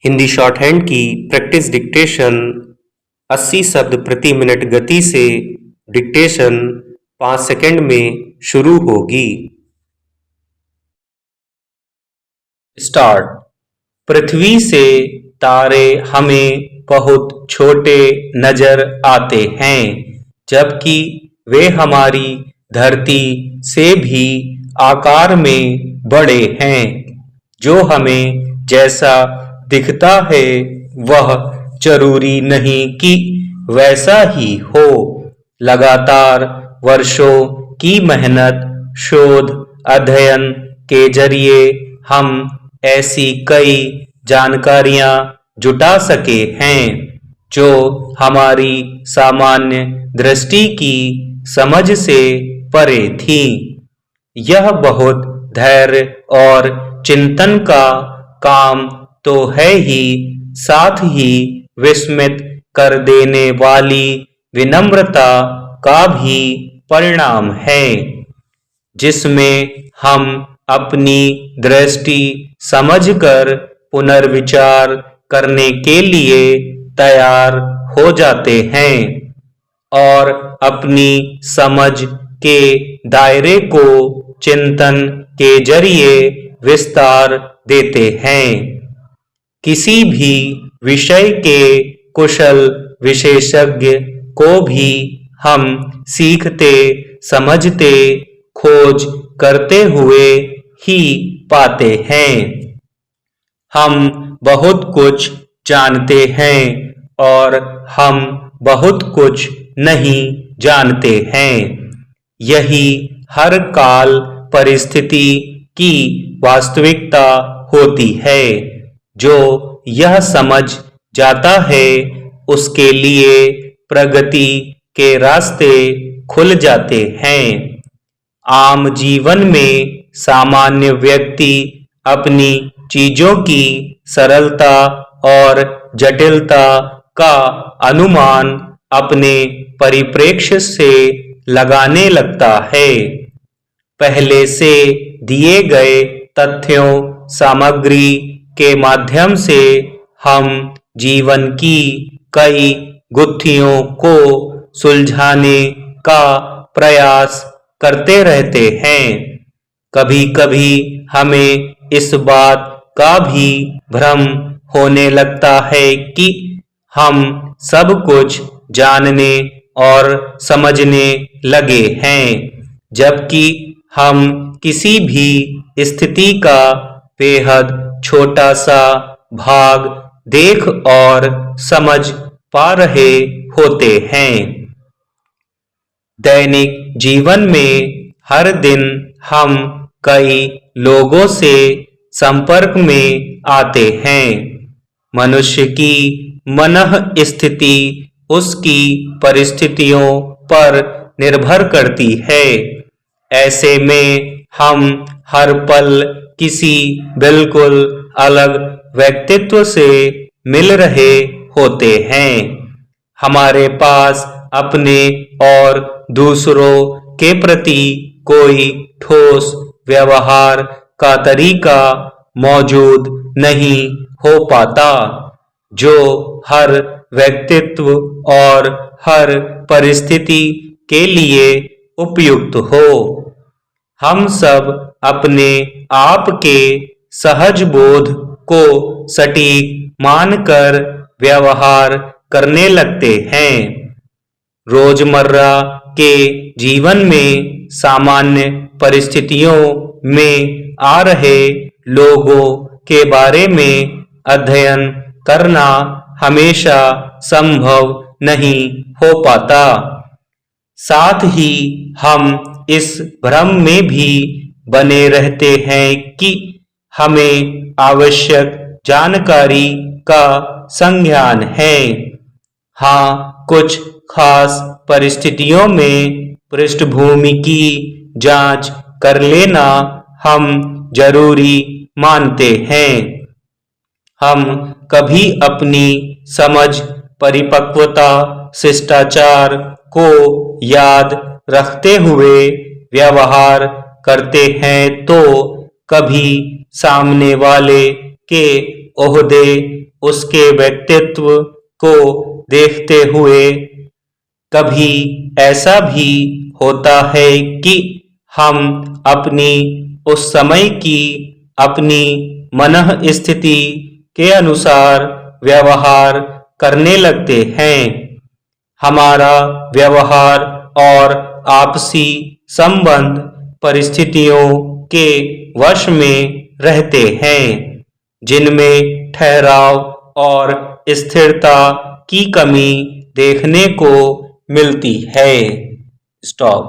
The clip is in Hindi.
हिंदी शॉर्ट हैंड की प्रैक्टिस डिक्टेशन 80 शब्द प्रति मिनट गति से डिक्टेशन 5 सेकंड में शुरू होगी। स्टार्ट। पृथ्वी से तारे हमें बहुत छोटे नजर आते हैं, जबकि वे हमारी धरती से भी आकार में बड़े हैं। जो हमें जैसा दिखता है वह जरूरी नहीं कि वैसा ही हो। लगातार वर्षों की मेहनत, शोध, अध्ययन के जरिए हम ऐसी कई जानकारियां जुटा सके हैं जो हमारी सामान्य दृष्टि की समझ से परे थी। यह बहुत धैर्य और चिंतन का काम तो है ही, साथ ही विस्मित कर देने वाली विनम्रता का भी परिणाम है, जिसमें हम अपनी दृष्टि समझकर पुनर्विचार करने के लिए तैयार हो जाते हैं और अपनी समझ के दायरे को चिंतन के जरिए विस्तार देते हैं। किसी भी विषय के कुशल विशेषज्ञ को भी हम सीखते, समझते, खोज करते हुए ही पाते हैं। हम बहुत कुछ जानते हैं और हम बहुत कुछ नहीं जानते हैं। यही हर काल परिस्थिति की वास्तविकता होती है। जो यह समझ जाता है उसके लिए प्रगति के रास्ते खुल जाते हैं। आम जीवन में सामान्य व्यक्ति अपनी चीजों की सरलता और जटिलता का अनुमान अपने परिप्रेक्ष्य से लगाने लगता है। पहले से दिए गए तथ्यों, सामग्री के माध्यम से हम जीवन की कई गुत्थियों को सुलझाने का प्रयास करते रहते हैं। कभी कभी हमें इस बात का भी भ्रम होने लगता है कि हम सब कुछ जानने और समझने लगे हैं, जबकि हम किसी भी स्थिति का बेहद छोटा सा भाग देख और समझ पा रहे होते हैं। दैनिक जीवन में हर दिन हम कई लोगों से संपर्क में आते हैं। मनुष्य की मनः स्थिति उसकी परिस्थितियों पर निर्भर करती है। ऐसे में हम हर पल किसी बिल्कुल अलग व्यक्तित्व से मिल रहे होते हैं। हमारे पास अपने और दूसरों के प्रति कोई ठोस व्यवहार का तरीका मौजूद नहीं हो पाता, जो हर व्यक्तित्व और हर परिस्थिति के लिए उपयुक्त हो। हम सब अपने आप के सहज बोध को सटीक मानकर व्यवहार करने लगते हैं। रोजमर्रा के जीवन में सामान्य परिस्थितियों में आ रहे लोगों के बारे में अध्ययन करना हमेशा संभव नहीं हो पाता। साथ ही हम इस भ्रम में भी बने रहते हैं कि हमें आवश्यक जानकारी का संज्ञान है। हाँ, कुछ खास परिस्थितियों में पृष्ठभूमि की जांच कर लेना हम जरूरी मानते हैं। हम कभी अपनी समझ, परिपक्वता, शिष्टाचार को याद रखते हुए व्यवहार करते हैं तो कभी सामने वाले के ओहदे उसके व्यक्तित्व को देखते हुए कभी ऐसा भी होता है कि हम अपनी उस समय की अपनी मनः स्थिति के अनुसार व्यवहार करने लगते हैं। हमारा व्यवहार और आपसी संबंध परिस्थितियों के वश में रहते हैं, जिनमें ठहराव और स्थिरता की कमी देखने को मिलती है। स्टॉप।